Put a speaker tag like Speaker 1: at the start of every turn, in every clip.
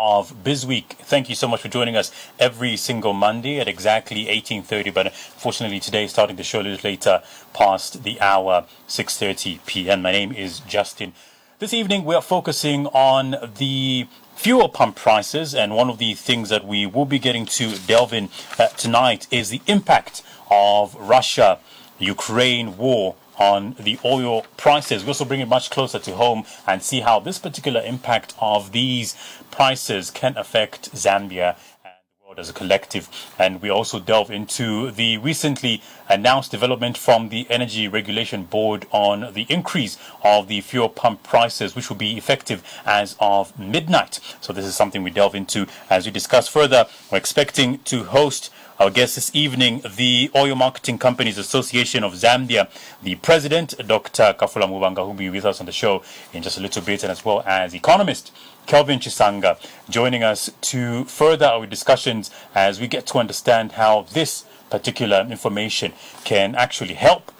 Speaker 1: of BizWeek. Thank you so much for joining us every single Monday at exactly 18:30. But unfortunately, today, starting the show a little later, past the hour, 6:30 p.m. My name is Justin. This evening, we are focusing on the fuel pump prices, and one of the things that we will be getting to delve in tonight is the impact of Russia-Ukraine war on the oil prices. We also bring it much closer to home and see how this particular impact of these prices can affect Zambia and the world as a collective. And we also delve into the recently announced development from the Energy Regulation Board on the increase of the fuel pump prices, which will be effective as of midnight. So this is something we delve into as we discuss further. We're expecting to host our guest this evening, the Oil Marketing Companies Association of Zambia, the president, Dr. Kafula Mubanga, who will be with us on the show in just a little bit, and as well as economist Kelvin Chisanga, joining us to further our discussions as we get to understand how this particular information can actually help,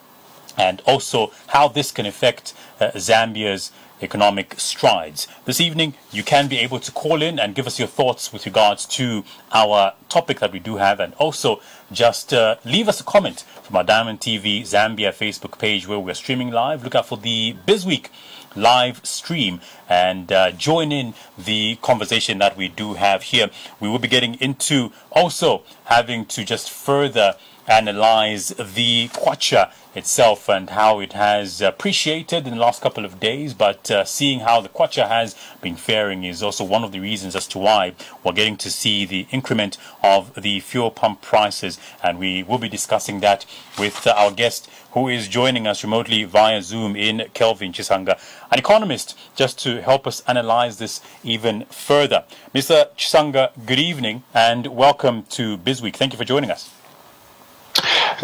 Speaker 1: and also how this can affect Zambia's economic strides. This evening, you can be able to call in and give us your thoughts with regards to our topic that we do have, and also just leave us a comment from our Diamond TV Zambia Facebook page where we're streaming live. Look out for the BizWeek live stream and join in the conversation that we do have here. We will be getting into also having to just further analyze the kwacha itself and how it has appreciated in the last couple of days, but seeing how the kwacha has been faring is also one of the reasons as to why we're getting to see the increment of the fuel pump prices, and we will be discussing that with our guest who is joining us remotely via Zoom in Kelvin Chisanga, an economist, just to help us analyze this even further. Mr. Chisanga, good evening and welcome to BizWeek. Thank you for joining us.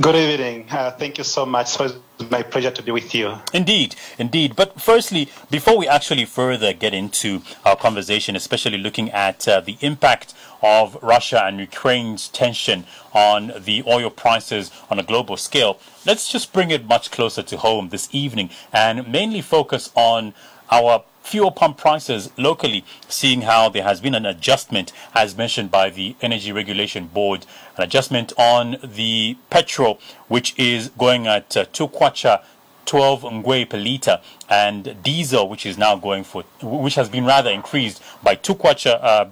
Speaker 2: Good evening. Thank you so much. So it's my pleasure to be with you.
Speaker 1: Indeed, indeed. But firstly, before we actually further get into our conversation, especially looking at the impact of Russia and Ukraine's tension on the oil prices on a global scale, let's just bring it much closer to home this evening and mainly focus on our fuel pump prices locally, seeing how there has been an adjustment, as mentioned by the Energy Regulation Board, an adjustment on the petrol, which is going at 2 kwacha 12 ngwe per litre, and diesel, which is now going for, which has been rather increased by 2 kwacha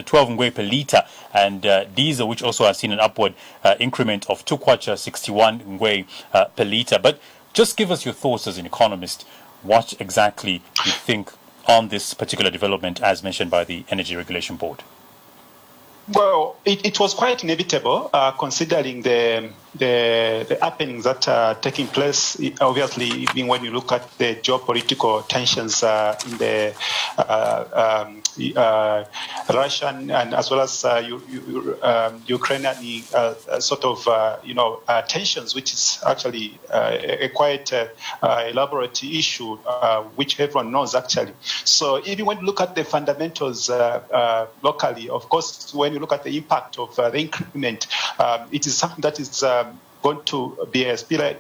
Speaker 1: 12 ngwe per litre, and diesel, which also has seen an upward increment of 2 kwacha 61 ngwe per litre. But just give us your thoughts as an economist. What exactly you think on this particular development as mentioned by the Energy Regulation Board?
Speaker 2: Well, it was quite inevitable considering the happenings that are taking place. Obviously, even when you look at the geopolitical tensions in the Russian and as well as Ukrainian sort of tensions, which is actually a quite elaborate issue, which everyone knows actually. So even when you look at the fundamentals locally, of course, when you look at the impact of the increment, it is something that is going to be a spillover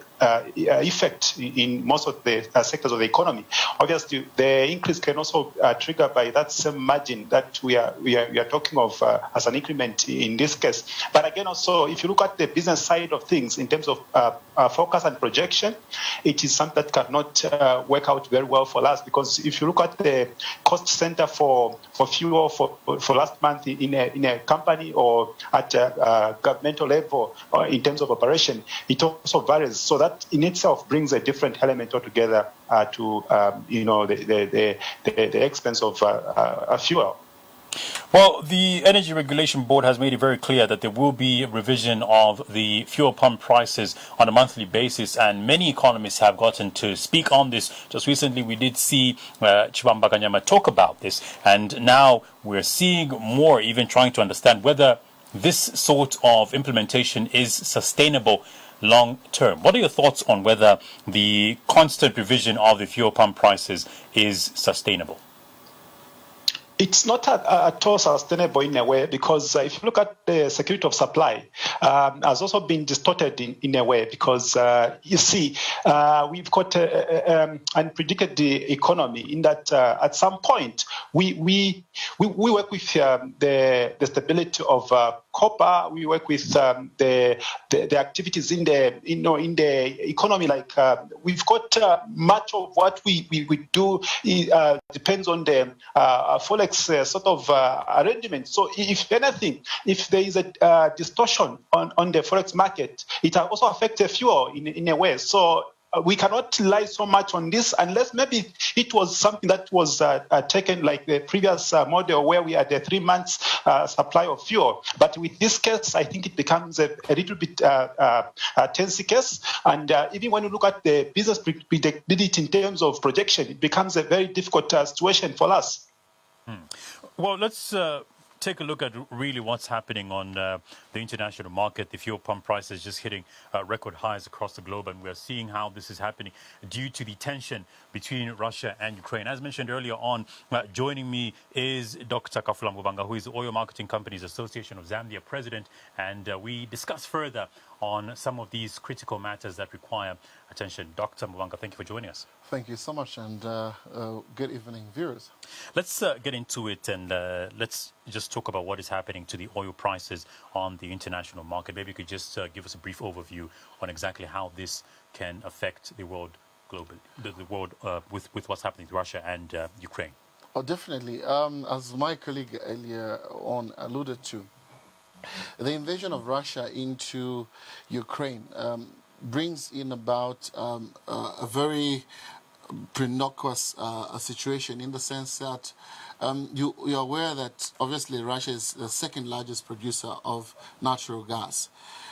Speaker 2: effect in most of the sectors of the economy. Obviously, the increase can also trigger by that same margin that we are talking of as an increment in this case. But again, also, if you look at the business side of things in terms of focus and projection, it is something that cannot work out very well for us, because if you look at the cost center for fuel for last month in a company or at a governmental level or in terms of operation, it also varies. So that in itself brings a different element altogether to the expense of fuel.
Speaker 1: Well, the Energy Regulation Board has made it very clear that there will be a revision of the fuel pump prices on a monthly basis, and many economists have gotten to speak on this. Just recently, we did see Chibamba Kanyama talk about this, and now we're seeing more even trying to understand whether this sort of implementation is sustainable long term. What are your thoughts on whether the constant revision of the fuel pump prices is sustainable?
Speaker 2: It's not at all sustainable in a way, because if you look at the security of supply, has also been distorted in a way, because you see, we've got an unpredicted economy in that at some point we work with the stability of copper. We work with the activities in the economy. Like we've got much of what we do depends on the forex sort of arrangement. So if anything, if there is a distortion on the forex market, it will also affect the fuel in a way. So we cannot rely so much on this, unless maybe it was something that was taken like the previous model where we had a 3 months supply of fuel. But with this case, I think it becomes a little bit tense case. And even when you look at the business predictability in terms of projection, it becomes a very difficult situation for us.
Speaker 1: Well, let's take a look at really what's happening on the international market. The fuel pump prices just hitting record highs across the globe, and we're seeing how this is happening due to the tension between Russia and Ukraine. As mentioned earlier on, joining me is Dr. Kafula Mubanga, who is the Oil Marketing Companies Association of Zambia president, and we discuss further on some of these critical matters that require attention. Dr. Mubanga, thank you for joining us.
Speaker 3: Thank you so much, and good evening, viewers.
Speaker 1: Let's get into it, and let's just talk about what is happening to the oil prices on the international market. Maybe you could just give us a brief overview on exactly how this can affect the world globally, the world with what's happening to Russia and Ukraine.
Speaker 3: Oh, definitely. As my colleague earlier on alluded to, the invasion of Russia into Ukraine brings in about a very pernicious situation, in the sense that you're aware that obviously Russia is the second largest producer of natural gas.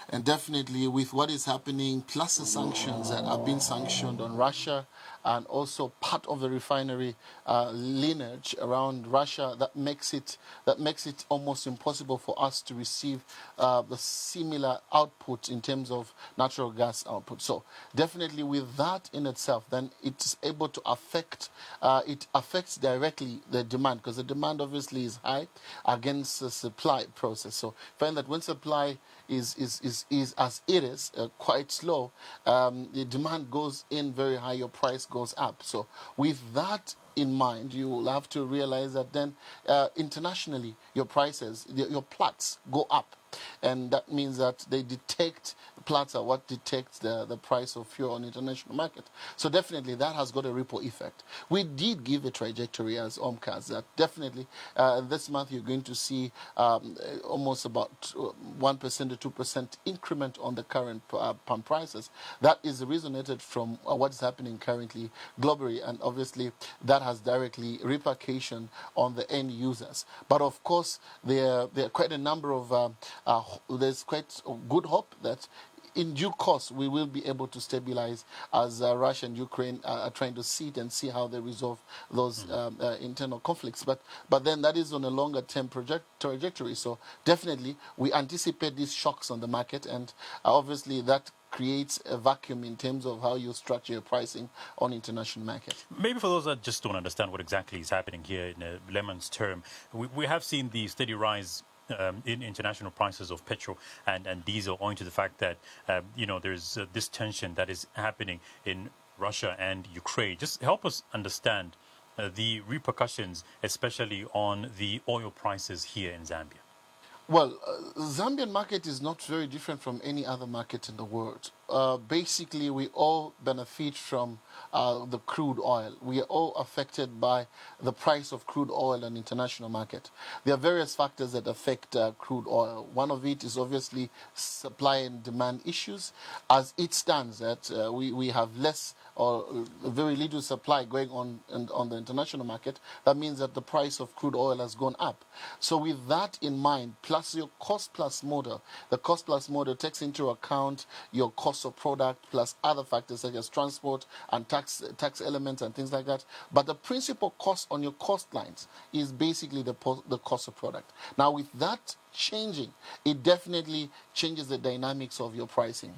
Speaker 3: And definitely with what is happening, plus the sanctions that have been sanctioned on Russia, and also part of the refinery lineage around Russia, that makes it almost impossible for us to receive the similar output in terms of natural gas output. So definitely with that in itself, then it's able to affect, it affects directly the demand, because the demand obviously is high against the supply process. So find that when supply is as it is quite slow, the demand goes in very high, your price goes up. So with that in mind, you will have to realize that then internationally your prices, your Platts go up, and that means that they detect, Platts are what detects the price of fuel on the international market. So definitely that has got a ripple effect. We did give a trajectory as OMCAS that definitely this month you're going to see almost about 1% to 2% increment on the current pump prices. That is resonated from what is happening currently globally, and obviously that has directly repercussion on the end users. But of course, there are quite a number of there's quite good hope that in due course we will be able to stabilize, as Russia and Ukraine are trying to sit and see how they resolve those internal conflicts. But then that is on a longer term trajectory. So definitely we anticipate these shocks on the market, and obviously that creates a vacuum in terms of how you structure your pricing on international market.
Speaker 1: Maybe for those that just don't understand what exactly is happening here in a layman's term, we have seen the steady rise in international prices of petrol and diesel, owing to the fact that there's this tension that is happening in Russia and Ukraine. Just help us understand the repercussions, especially on the oil prices here in Zambia.
Speaker 3: Well, Zambian market is not very different from any other market in the world. Basically, we all benefit from the crude oil. We are all affected by the price of crude oil on the international market. There are various factors that affect crude oil. One of it is obviously supply and demand issues. As it stands, that we have less or very little supply going on the international market. That means that the price of crude oil has gone up. So with that in mind, plus your cost plus model, the cost plus model takes into account your cost of product plus other factors such as transport and tax elements and things like that. But the principal cost on your cost lines is basically the cost of product. Now with that changing, it definitely changes the dynamics of your pricing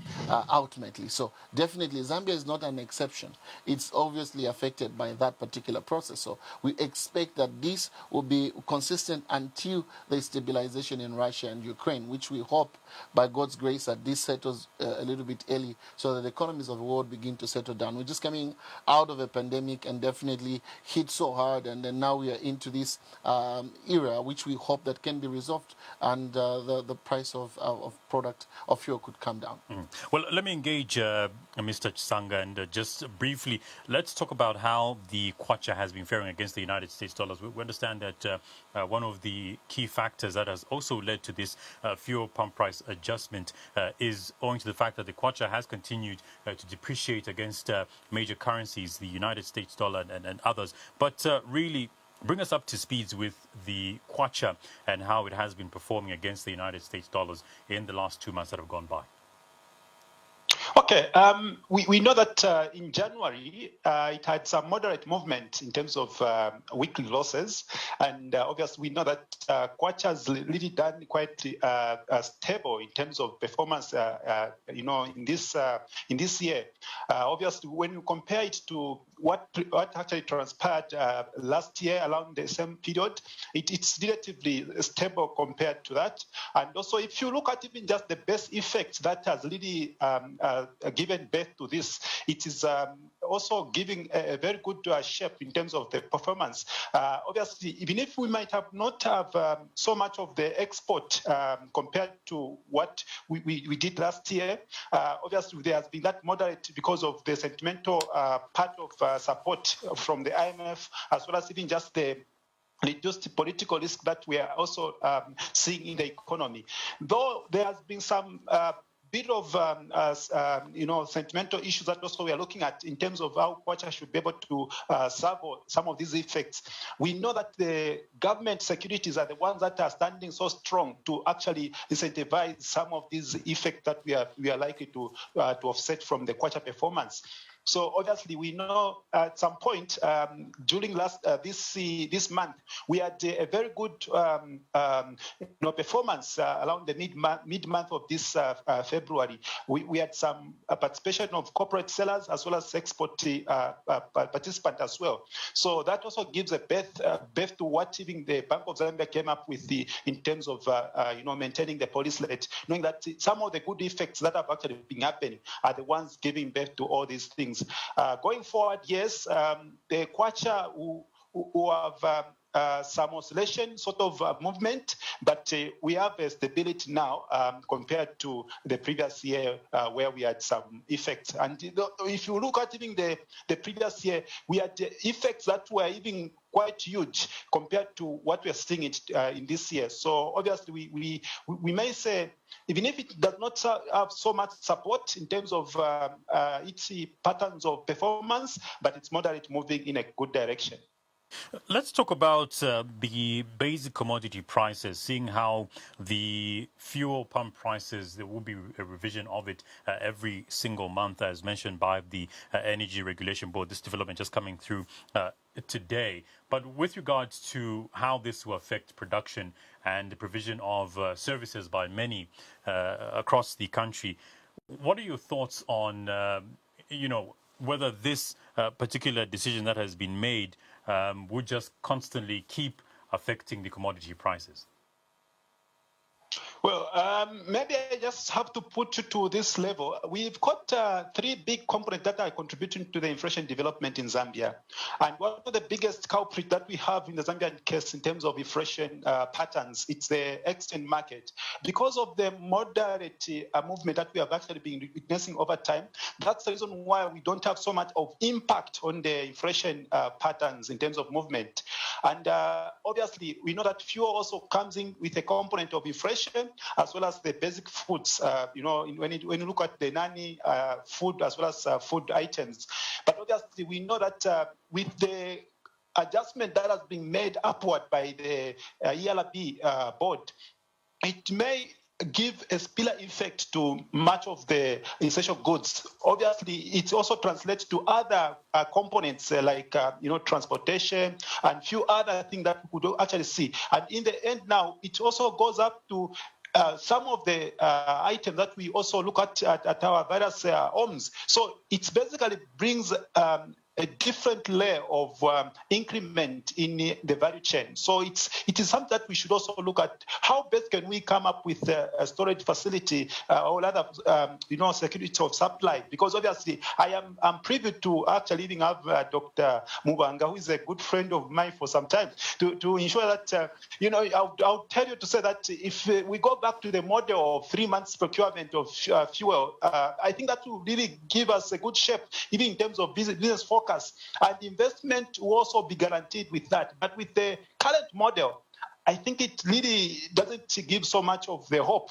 Speaker 3: ultimately. So definitely Zambia is not an exception. It's obviously affected by that particular process. So we expect that this will be consistent until the stabilization in Russia and Ukraine, which we hope by God's grace that this settles a little bit early so that the economies of the world begin to settle down. We're just coming out of a pandemic and definitely hit so hard, and then now we are into this era which we hope that can be resolved, and the price of product of fuel could come down.
Speaker 1: Well, let me engage Mr. Chisanga, and just briefly, let's talk about how the kwacha has been faring against the United States dollars. We understand that one of the key factors that has also led to this fuel pump price adjustment is owing to the fact that the kwacha has continued to depreciate against major currencies, the United States dollar and others. But really, bring us up to speed with the kwacha and how it has been performing against the United States dollars in the last 2 months that have gone by.
Speaker 2: Okay, we know that in January it had some moderate movement in terms of weekly losses, and obviously we know that kwacha has really done quite stable in terms of performance. In this year, obviously when you compare it to what actually transpired last year around the same period, it's relatively stable compared to that. And also, if you look at even just the base effect that has really given birth to this, it is also giving a very good shape in terms of the performance. Obviously, even if we might have not have so much of the export compared to what we did last year, obviously there has been that moderate because of the sentimental part of support from the IMF, as well as even just the reduced political risk that we are also seeing in the economy. Though there has been some bit of sentimental issues that also we are looking at in terms of how kwacha should be able to serve some of these effects. We know that the government securities are the ones that are standing so strong to actually incentivize some of these effects that we are likely to offset from the kwacha performance. So obviously, we know at some point during this month we had a very good performance around the mid month of this February. We had some participation of corporate sellers as well as export participants as well. So that also gives a birth to what even the Bank of Zambia came up with in terms of maintaining the policy rate, knowing that some of the good effects that have actually been happening are the ones giving birth to all these things. Going forward, yes, the kwacha who have some oscillation sort of movement, but we have a stability now compared to the previous year where we had some effects. And if you look at even the previous year, we had effects that were even quite huge compared to what we are seeing in this year. So obviously we may say, even if it does not have so much support in terms of its patterns of performance, but it's moderate moving in a good direction.
Speaker 1: Let's talk about the basic commodity prices, seeing how the fuel pump prices, there will be a revision of it every single month, as mentioned by the Energy Regulation Board. This development just coming through today. But with regards to how this will affect production and the provision of services by many across the country, what are your thoughts on, whether this particular decision that has been made would just constantly keep affecting the commodity prices?
Speaker 2: Well, maybe I just have to put you to this level. We've got three big components that are contributing to the inflation development in Zambia. And one of the biggest culprits that we have in the Zambian case in terms of inflation patterns, it's the external market. Because of the moderate movement that we have actually been witnessing over time, that's the reason why we don't have so much of impact on the inflation patterns in terms of movement. And obviously, we know that fuel also comes in with a component of inflation, as well as the basic foods, when you look at the nanny food as well as food items. But obviously, we know that with the adjustment that has been made upward by the ELB board, it may give a spiller effect to much of the essential goods. Obviously, it also translates to other components like transportation and few other things that we could actually see. And in the end, now it also goes up to some of the items that we also look at our various homes. So it basically brings a different layer of increment in the value chain. So it is something that we should also look at. How best can we come up with a storage facility or rather, security of supply? Because obviously, I'm privy to actually even have Dr. Mubanga, who is a good friend of mine for some time, to ensure that I'll tell you to say that if we go back to the model of 3 months procurement of fuel, I think that will really give us a good shape, even in terms of business focus. And investment will also be guaranteed with that. But with the current model, I think it really doesn't give so much of the hope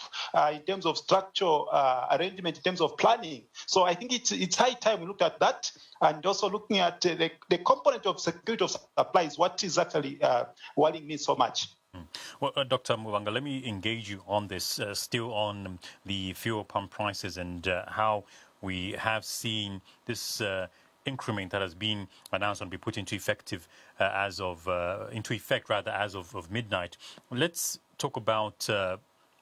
Speaker 2: in terms of structural arrangement, in terms of planning. So I think it's high time we look at that, and also looking at the component of security of supply is what is actually worrying me so much.
Speaker 1: Well, Dr. Mubanga, let me engage you on this, still on the fuel pump prices and how we have seen this increment that has been announced and be put into effect as of midnight. Let's talk about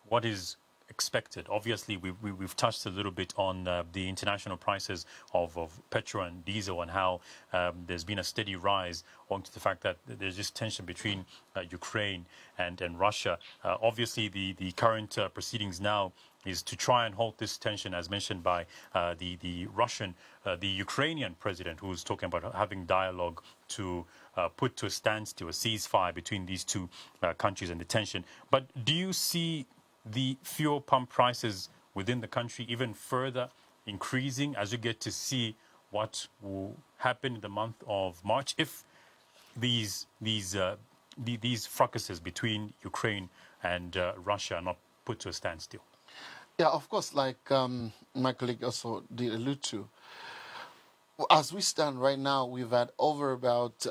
Speaker 1: what is expected. Obviously, we've touched a little bit on the international prices of petrol and diesel and how there's been a steady rise owing to the fact that there's this tension between Ukraine and Russia. Obviously, the current proceedings now is to try and halt this tension, as mentioned by the Ukrainian president, who was talking about having dialogue to put to a standstill, a ceasefire between these two countries and the tension. But do you see the fuel pump prices within the country even further increasing as you get to see what will happen in the month of March if these frucases between Ukraine and Russia are not put to a standstill?
Speaker 3: Yeah, of course, like my colleague also did allude to, as we stand right now, we've had over about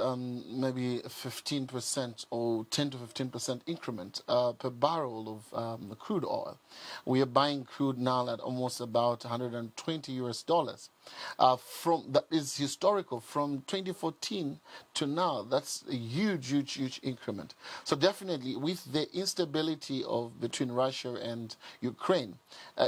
Speaker 3: maybe 15% or 10 to 15% increment per barrel of the crude oil. We are buying crude now at almost about 120 US dollars. That is historical from 2014 to now. That's a huge increment. So definitely, with the instability between Russia and Ukraine,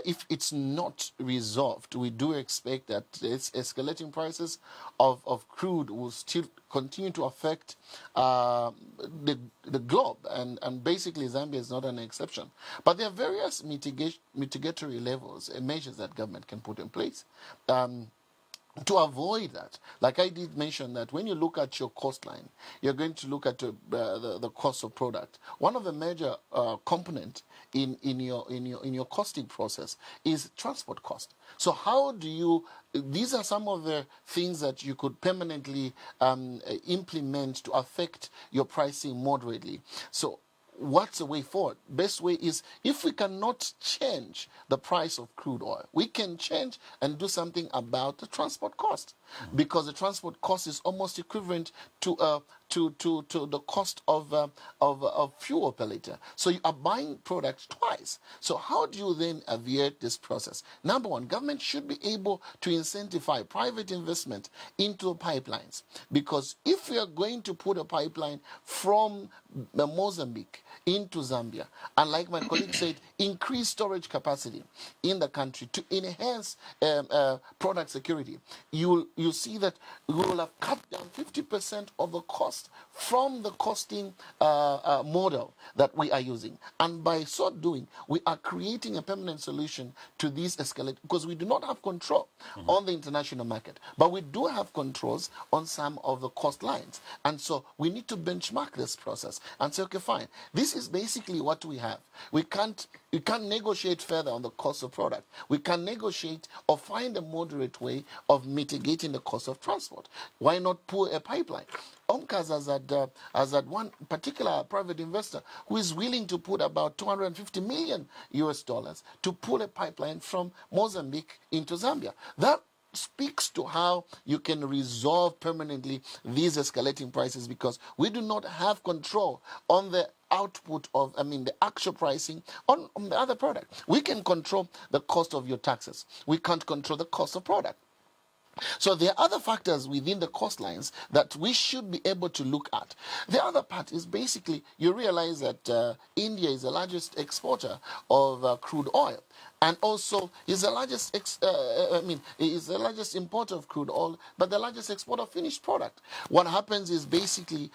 Speaker 3: if it's not resolved, we do expect that it's escalating prices of crude will still continue to affect the globe, and basically Zambia is not an exception. But there are various mitigatory levels and measures that government can put in place to avoid that. Like I did mention that when you look at your cost line, you're going to look at the cost of product. One of the major component in your costing process is transport cost. So how do you? These are some of the things that you could permanently implement to affect your pricing moderately. So what's the way forward? Best way is, if we cannot change the price of crude oil, we can change and do something about the transport cost, because the transport cost is almost equivalent to the cost of fuel per liter. So you are buying products twice. So how do you then alleviate this process? Number one, government should be able to incentivize private investment into pipelines, because if we are going to put a pipeline from Mozambique into Zambia, and like my colleague said, increase storage capacity in the country to enhance product security, you see that we will have cut down 50% of the cost from the costing model that we are using. And by so doing, we are creating a permanent solution to these escalate, because we do not have control on the international market, but we do have controls on some of the cost lines. And so we need to benchmark this process and say, okay, fine, this is basically what we have. We can't negotiate further on the cost of product. We can negotiate or find a moderate way of mitigating the cost of transport. Why not pull a pipeline? UNCAS has had one particular private investor who is willing to put about 250 million US dollars to pull a pipeline from Mozambique into Zambia. That speaks to how you can resolve permanently these escalating prices, because we do not have control on the output of, the actual pricing on the other product. We can control the cost of your taxes. We can't control the cost of product. So there are other factors within the coastlines that we should be able to look at. The other part is basically you realize that India is the largest exporter of crude oil, and also is the largest is the largest importer of crude oil, but the largest exporter of finished product. What happens is basically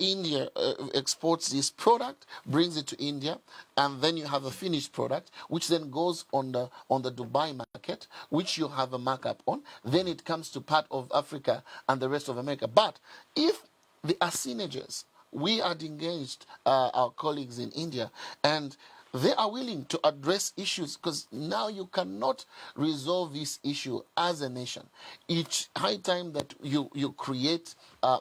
Speaker 3: India exports this product, brings it to India, and then you have a finished product which then goes on the Dubai market, which you have a markup on. Then it comes to part of Africa and the rest of America. But if there are synergies, we are engaged our colleagues in India, and they are willing to address issues, because now you cannot resolve this issue as a nation. It's high time that you create a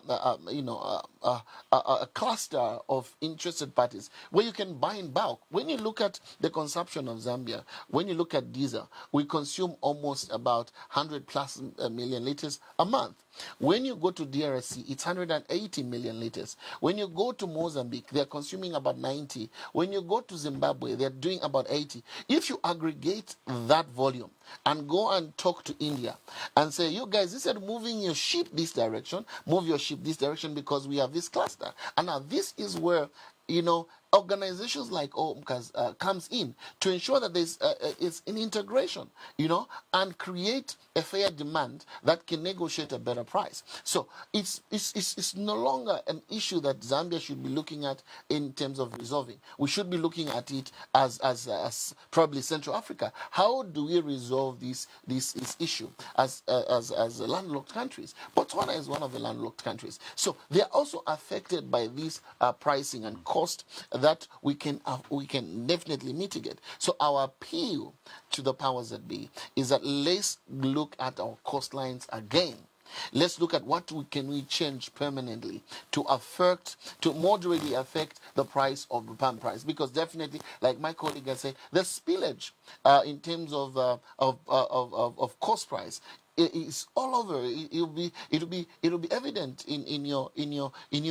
Speaker 3: cluster of interested parties where you can buy in bulk. When you look at the consumption of Zambia, when you look at diesel, we consume almost about 100 plus million liters a month. When you go to DRC, it's 180 million liters. When you go to Mozambique, they're consuming about 90. When you go to Zimbabwe, they're doing about 80. If you aggregate that volume and go and talk to India and say, you guys, instead of moving your ship this direction, move your ship this direction, because we have this cluster. And now this is where, organizations like OMCAS comes in to ensure that there's it's an integration, and create a fair demand that can negotiate a better price. So it's no longer an issue that Zambia should be looking at in terms of resolving. We should be looking at it as probably Central Africa. How do we resolve this issue as landlocked countries? Botswana is one of the landlocked countries. So they are also affected by this pricing and cost that we can definitely mitigate. So our appeal to the powers that be is that let's look at our coastlines again. Let's look at what can we change permanently to moderately affect the price of the palm price, because definitely, like my colleague has said, the spillage in terms of cost price is all over. It'll be evident in your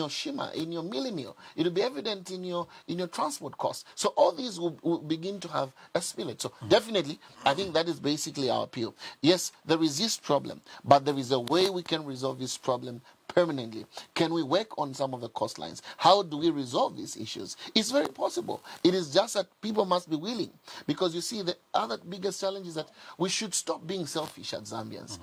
Speaker 3: shima, in your milli meal. It'll be evident in your transport costs. So all these will begin to have a spillage. So definitely, I think that is basically our appeal. Yes, there is this problem, but there is a way we can resolve this problem permanently. Can we work on some of the coastlines? How do we resolve these issues? It's very possible. It is just that people must be willing, because you see the other biggest challenge is that we should stop being selfish as Zambians.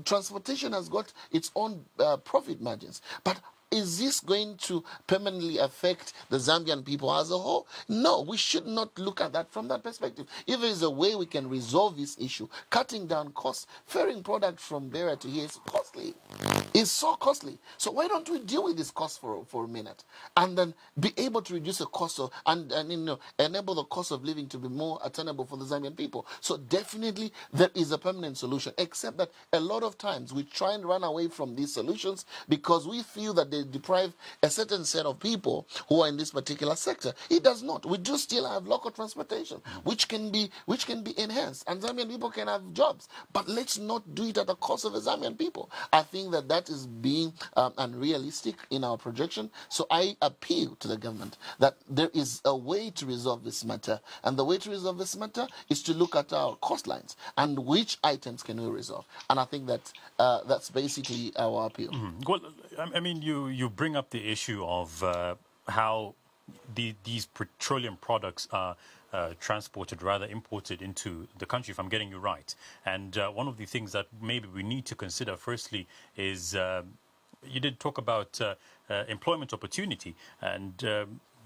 Speaker 3: Transportation has got its own profit margins, but is this going to permanently affect the Zambian people as a whole? No, we should not look at that from that perspective. If there is a way we can resolve this issue, cutting down costs, ferrying product from there to here is costly. It's so costly. So why don't we deal with this cost for a minute, and then be able to reduce the cost of and enable the cost of living to be more attainable for the Zambian people? So definitely there is a permanent solution, except that a lot of times we try and run away from these solutions because we feel that they deprive a certain set of people who are in this particular sector. It does not. We do still have local transportation, which can be enhanced, and Zambian people can have jobs. But let's not do it at the cost of the Zambian people. I think that is being unrealistic in our projection. So I appeal to the government that there is a way to resolve this matter, and the way to resolve this matter is to look at our coastlines and which items can we resolve. And I think that that's basically our appeal.
Speaker 1: Well, I mean, you bring up the issue of how these petroleum products are transported, rather imported into the country, if I'm getting you right. And one of the things that maybe we need to consider firstly is you did talk about employment opportunity. And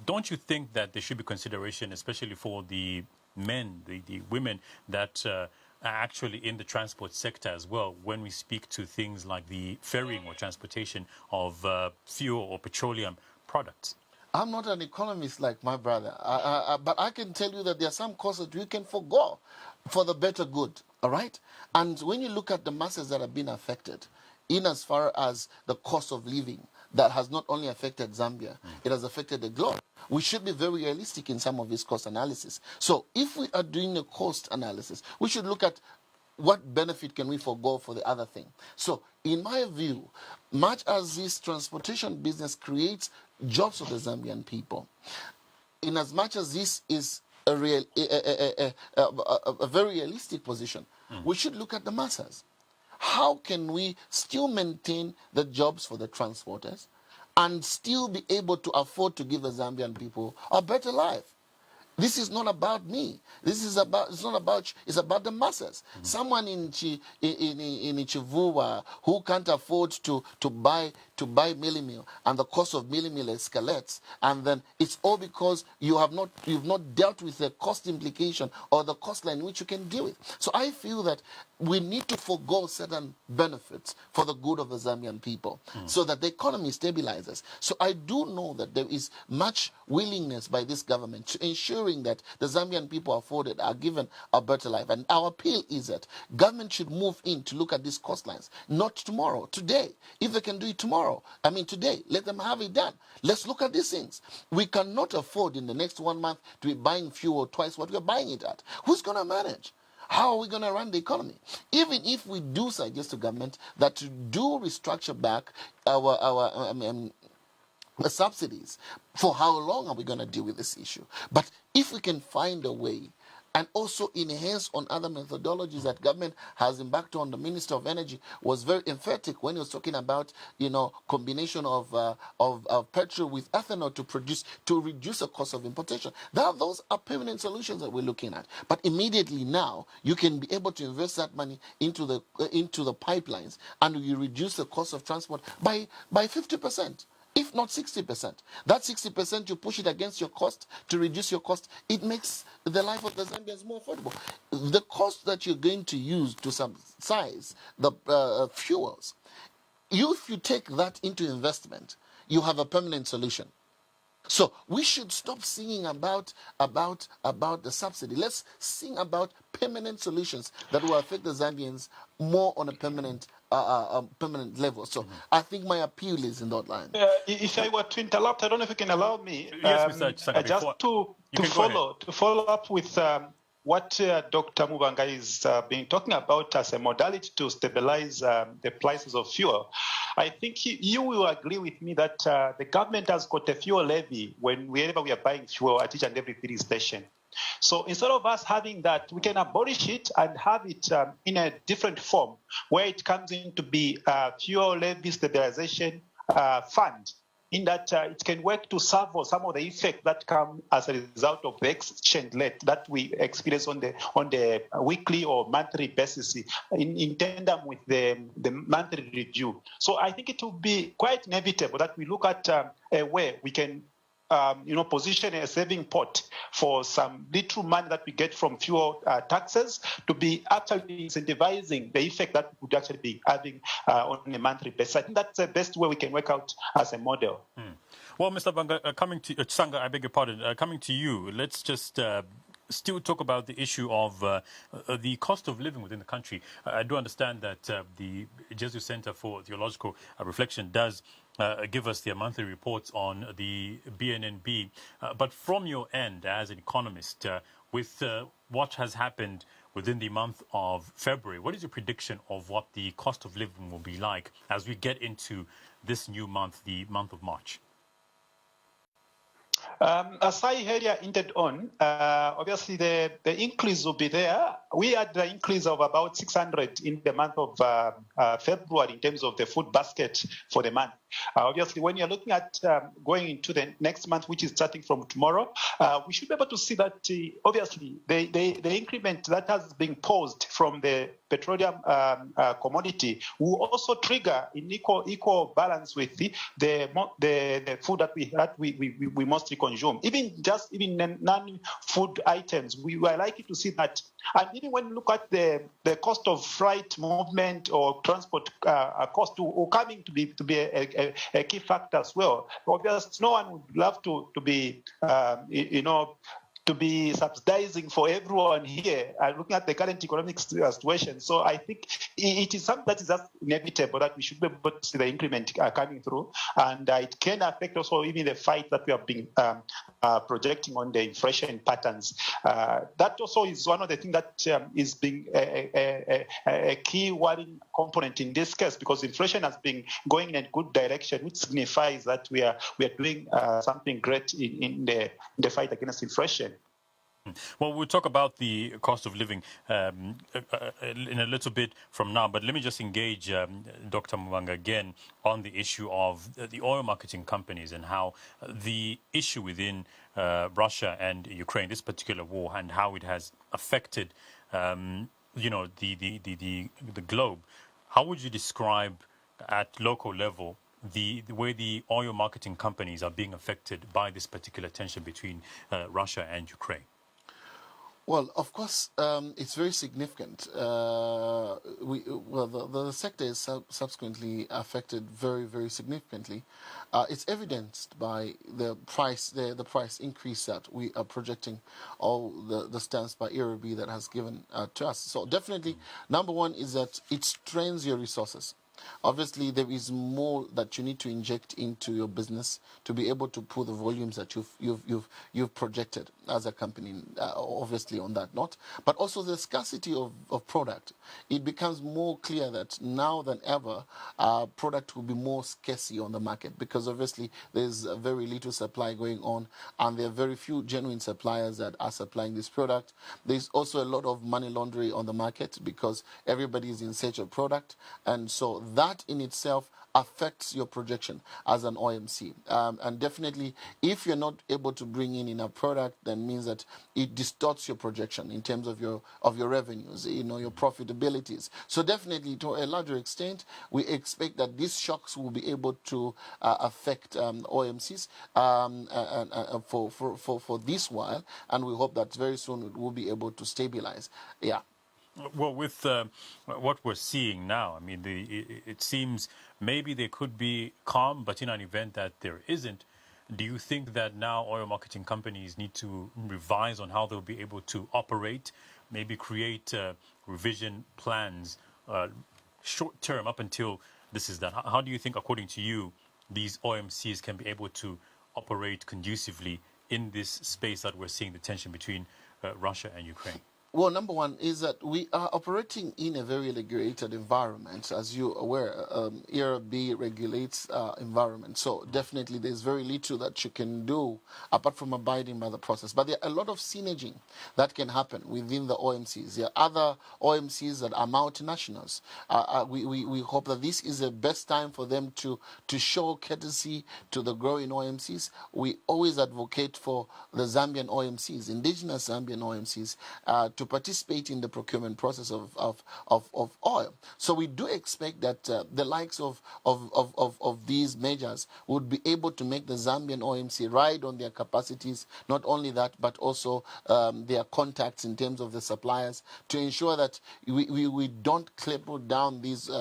Speaker 1: don't you think that there should be consideration, especially for the men, the women that are actually in the transport sector as well, when we speak to things like the ferrying or transportation of fuel or petroleum products?
Speaker 3: I'm not an economist like my brother, but I can tell you that there are some costs that we can forego for the better good, all right? And when you look at the masses that have been affected, in as far as the cost of living, that has not only affected Zambia, it has affected the globe. We should be very realistic in some of this cost analysis. So if we are doing a cost analysis, we should look at what benefit can we forego for the other thing? So, in my view, much as this transportation business creates jobs for the Zambian people, in as much as this is a very realistic position, we should look at the masses. How can we still maintain the jobs for the transporters and still be able to afford to give the Zambian people a better life? This is not about me. It's about the masses. Someone in Chivuwa who can't afford to buy mealie meal, and the cost of mealie meal escalates, and then it's all because you've not dealt with the cost implication or the cost line which you can deal with. So I feel that we need to forego certain benefits for the good of the Zambian people so that the economy stabilizes. So I do know that there is much willingness by this government to ensuring that the Zambian people are given a better life. And our appeal is that government should move in to look at these cost lines, not tomorrow, today. If they can do it today, let them have it done. Let's look at these things. We cannot afford in the next 1 month to be buying fuel twice what we're buying it at. Who's going to manage? How are we going to run the economy? Even if we do suggest to government that to do restructure back our subsidies, for how long are we going to deal with this issue? But if we can find a way and also enhance on other methodologies that government has embarked on. The Minister of Energy was very emphatic when he was talking about, combination of petrol with ethanol to reduce the cost of importation. Those are permanent solutions that we're looking at. But immediately now, you can be able to invest that money into the pipelines, and you reduce the cost of transport by 50%. If not 60%. That 60%, you push it against your cost to reduce your cost. It makes the life of the Zambians more affordable. The cost that you're going to use to subsidize the fuels, if you take that into investment, you have a permanent solution. So we should stop singing about the subsidy. Let's sing about permanent solutions that will affect the Zambians more on a permanent level. So I think my appeal is in that line.
Speaker 2: If I were to interrupt, I don't know if you can allow me.
Speaker 1: Yes, Mr. Sanga,
Speaker 2: just to follow up with what Dr. Mubanga is been talking about as a modality to stabilize the prices of fuel. I think you will agree with me that the government has got a fuel levy whenever we are buying fuel at each and every filling station. So instead of us having that, we can abolish it and have it in a different form, where it comes in to be fuel levy stabilization fund, in that it can work to serve for some of the effects that come as a result of the exchange rate that we experience on the weekly or monthly basis in tandem with the monthly review. So I think it will be quite inevitable that we look at a way we can position a saving pot for some little money that we get from fuel taxes to be actually incentivizing the effect that would actually be having on a monthly basis. I think that's the best way we can work out as a model.
Speaker 1: Well, Mr. Banga, coming to Sanga, I beg your pardon. Coming to you, let's just still talk about the issue of the cost of living within the country. I do understand that the Jesuit Center for Theological Reflection does give us their monthly reports on the BNNB. But from your end, as an economist, with what has happened within the month of February, what is your prediction of what the cost of living will be like as we get into this new month, the month of March?
Speaker 2: As I earlier hinted on, obviously the increase will be there. We had the increase of about 600 in the month of February in terms of the food basket for the month. Obviously, when you're looking at going into the next month, which is starting from tomorrow, we should be able to see that obviously the increment that has been posed from the petroleum commodity will also trigger in equal balance with the food that we mostly consume. Even non-food items, we are likely to see that. And even when you look at the cost of freight movement or transport cost will coming to be a key factor as well. Obviously, no one would love to be to be subsidizing for everyone here, looking at the current economic situation. So I think it is something that is just inevitable that we should be able to see the increment coming through, and it can affect also even the fight that we have been projecting on the inflation patterns. That also is one of the things that is being a key worrying component in this case, because inflation has been going in a good direction, which signifies that we are doing something great in the fight against inflation.
Speaker 1: Well, we'll talk about the cost of living in a little bit from now, but let me just engage Dr. Mwanga again on the issue of the oil marketing companies and how the issue within Russia and Ukraine, this particular war, and how it has affected, the globe. How would you describe at local level the way the oil marketing companies are being affected by this particular tension between Russia and Ukraine?
Speaker 3: Well, of course, it's very significant. The sector is subsequently affected very, very significantly. It's evidenced by the price increase that we are projecting, all the stance by ERB that has given to us. So definitely, number one is that it strains your resources. Obviously, there is more that you need to inject into your business to be able to pull the volumes that you've projected as a company. Obviously, on that note, but also the scarcity of product. It becomes more clear that now than ever, product will be more scarcity on the market, because obviously there's very little supply going on, and there are very few genuine suppliers that are supplying this product. There's also a lot of money laundering on the market because everybody is in search of product, and so that in itself affects your projection as an OMC. And definitely, if you're not able to bring in enough product, then means that it distorts your projection in terms of your revenues, your profitabilities. So definitely, to a larger extent, we expect that these shocks will be able to affect OMCs for this while, and we hope that very soon it will be able to stabilize. Yeah.
Speaker 1: Well, with what we're seeing now, I mean, it seems maybe there could be calm, but in an event that there isn't, do you think that now oil marketing companies need to revise on how they'll be able to operate, maybe create revision plans short term up until this is done? How do you think, according to you, these OMCs can be able to operate conducively in this space that we're seeing the tension between Russia and Ukraine?
Speaker 3: Well, number one is that we are operating in a very regulated environment. As you're aware, ERB regulates environment. So definitely there's very little that you can do apart from abiding by the process. But there are a lot of synergy that can happen within the OMCs. There are other OMCs that are multinationals. We hope that this is the best time for them to show courtesy to the growing OMCs. We always advocate for the Zambian OMCs, indigenous Zambian OMCs, to participate in the procurement process of oil. So we do expect that the likes of these measures would be able to make the Zambian OMC ride on their capacities, not only that, but also their contacts in terms of the suppliers, to ensure that we don't cripple down these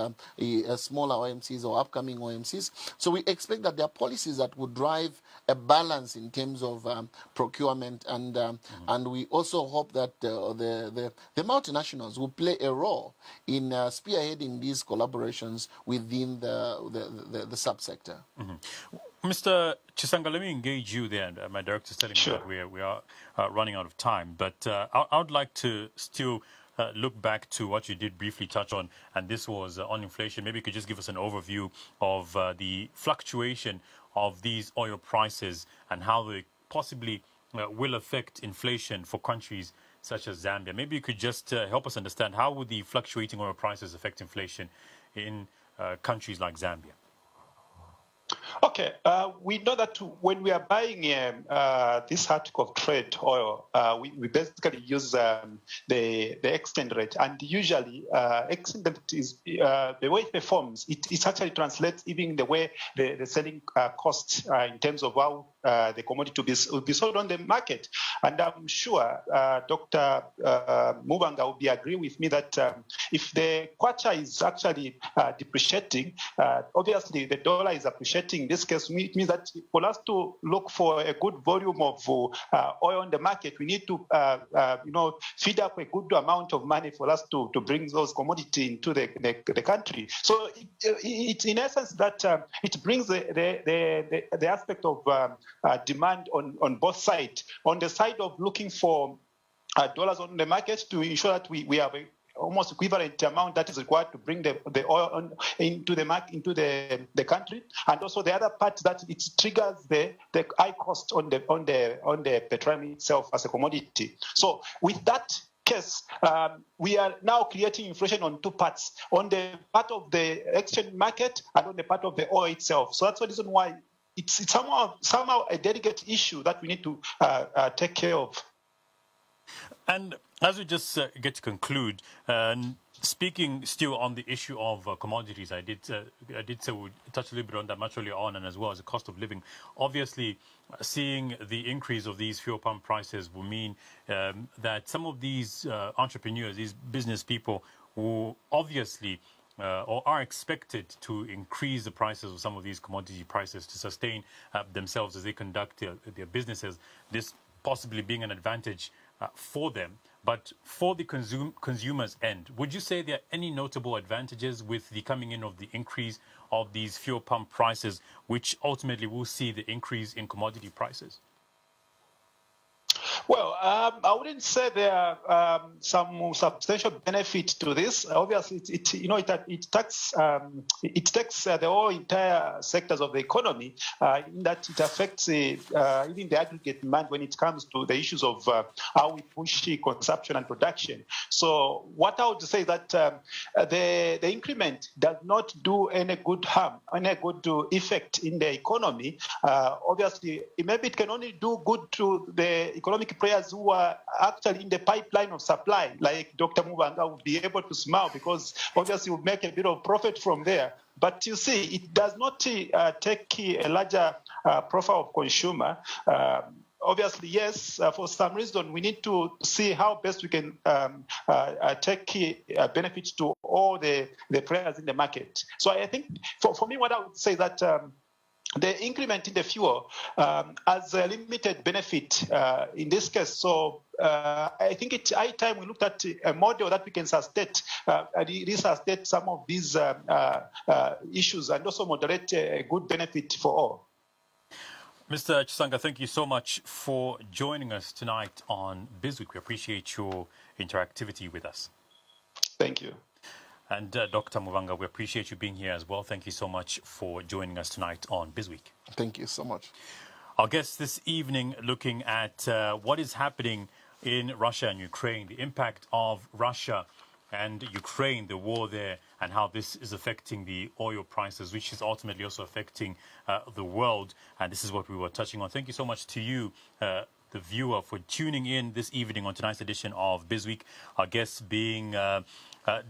Speaker 3: smaller OMCs or upcoming OMCs. So we expect that there are policies that would drive a balance in terms of procurement, and we also hope that the multinationals will play a role in spearheading these collaborations within the subsector.
Speaker 1: Mm-hmm. Mr. Chisanga, let me engage you there. My director is telling me that we are running out of time, but I would like to still look back to what you did briefly touch on, and this was on inflation. Maybe you could just give us an overview of the fluctuation of these oil prices and how they possibly will affect inflation for countries such as Zambia. Maybe you could just help us understand how would the fluctuating oil prices affect inflation in countries like Zambia?
Speaker 2: Okay, we know that when we are buying this article of trade oil, we basically use the exchange rate, and usually exchange rate is the way it performs. It actually translates even the way the selling cost in terms of how the commodity will be sold on the market. And I'm sure Dr. Mubanga will be agreeing with me that if the kwacha is actually depreciating, obviously the dollar is appreciating commodity in this case, it means that for us to look for a good volume of oil on the market, we need to feed up a good amount of money for us to bring those commodities into the country. So it's in essence that it brings the aspect of demand on both sides. On the side of looking for dollars on the market to ensure that we have a almost equivalent amount that is required to bring the oil into the market, into the country, and also the other part that it triggers the high cost on the petroleum itself as a commodity. So with that case, we are now creating inflation on two parts: on the part of the exchange market and on the part of the oil itself. So that's the reason why it's somehow a delicate issue that we need to take care of.
Speaker 1: And as we just get to conclude, speaking still on the issue of commodities, I did say we touched a little bit on that much earlier on, and as well as the cost of living. Obviously, seeing the increase of these fuel pump prices will mean that some of these entrepreneurs, these business people, will obviously or are expected to increase the prices of some of these commodity prices to sustain themselves as they conduct their businesses. This possibly being an advantage for them. But for the consumer's end, would you say there are any notable advantages with the coming in of the increase of these fuel pump prices, which ultimately will see the increase in commodity prices?
Speaker 2: Well, I wouldn't say there are some substantial benefit to this. Obviously, it takes the whole entire sectors of the economy in that it affects even the aggregate demand when it comes to the issues of how we push consumption and production. So what I would say is that the increment does not do any good harm, any good effect in the economy. Obviously, maybe it can only do good to the economic players who are actually in the pipeline of supply, like Dr. Mubanga would be able to smile because obviously we'll make a bit of profit from there. But you see, it does not take a larger profile of consumer. Obviously, yes, for some reason, we need to see how best we can take benefits to all the players in the market. So I think for me, what I would say that the increment in the fuel has a limited benefit in this case. So I think it's high time we looked at a model that we can sustain some of these issues and also moderate a good benefit for all.
Speaker 1: Mr. Chisanga, thank you so much for joining us tonight on BizWeek. We appreciate your interactivity with us.
Speaker 2: Thank you.
Speaker 1: And Dr. Muvanga, we appreciate you being here as well. Thank you so much for joining us tonight on BizWeek.
Speaker 3: Thank you so much.
Speaker 1: Our guest this evening looking at what is happening in Russia and Ukraine, the impact of Russia and Ukraine, the war there, and how this is affecting the oil prices, which is ultimately also affecting the world. And this is what we were touching on. Thank you so much to you, the viewer, for tuning in this evening on tonight's edition of BizWeek. Our guest being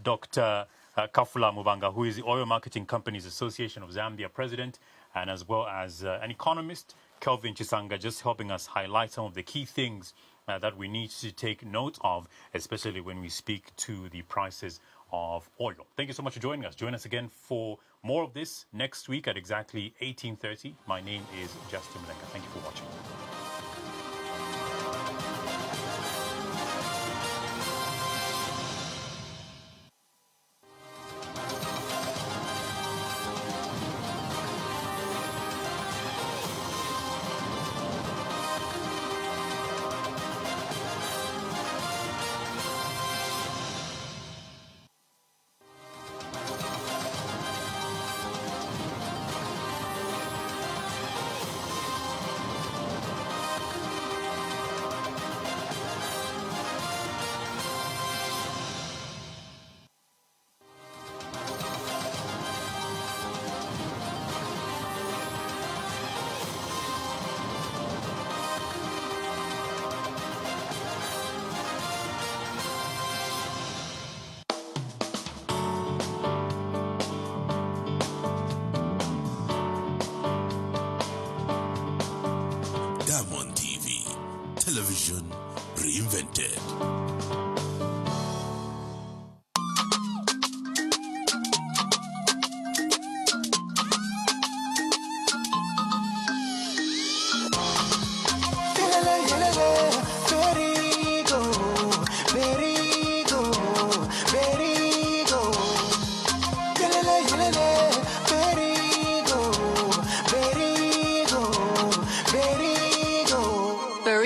Speaker 1: Dr. Kafula Mubanga, who is the Oil Marketing Companies Association of Zambia president, and as well as an economist, Kelvin Chisanga, just helping us highlight some of the key things that we need to take note of, especially when we speak to the prices of oil. Thank you so much for joining us. Join us again for more of this next week at exactly 18:30. My name is Justin Mlenga. Thank you for watching.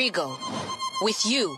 Speaker 4: Rigo, with you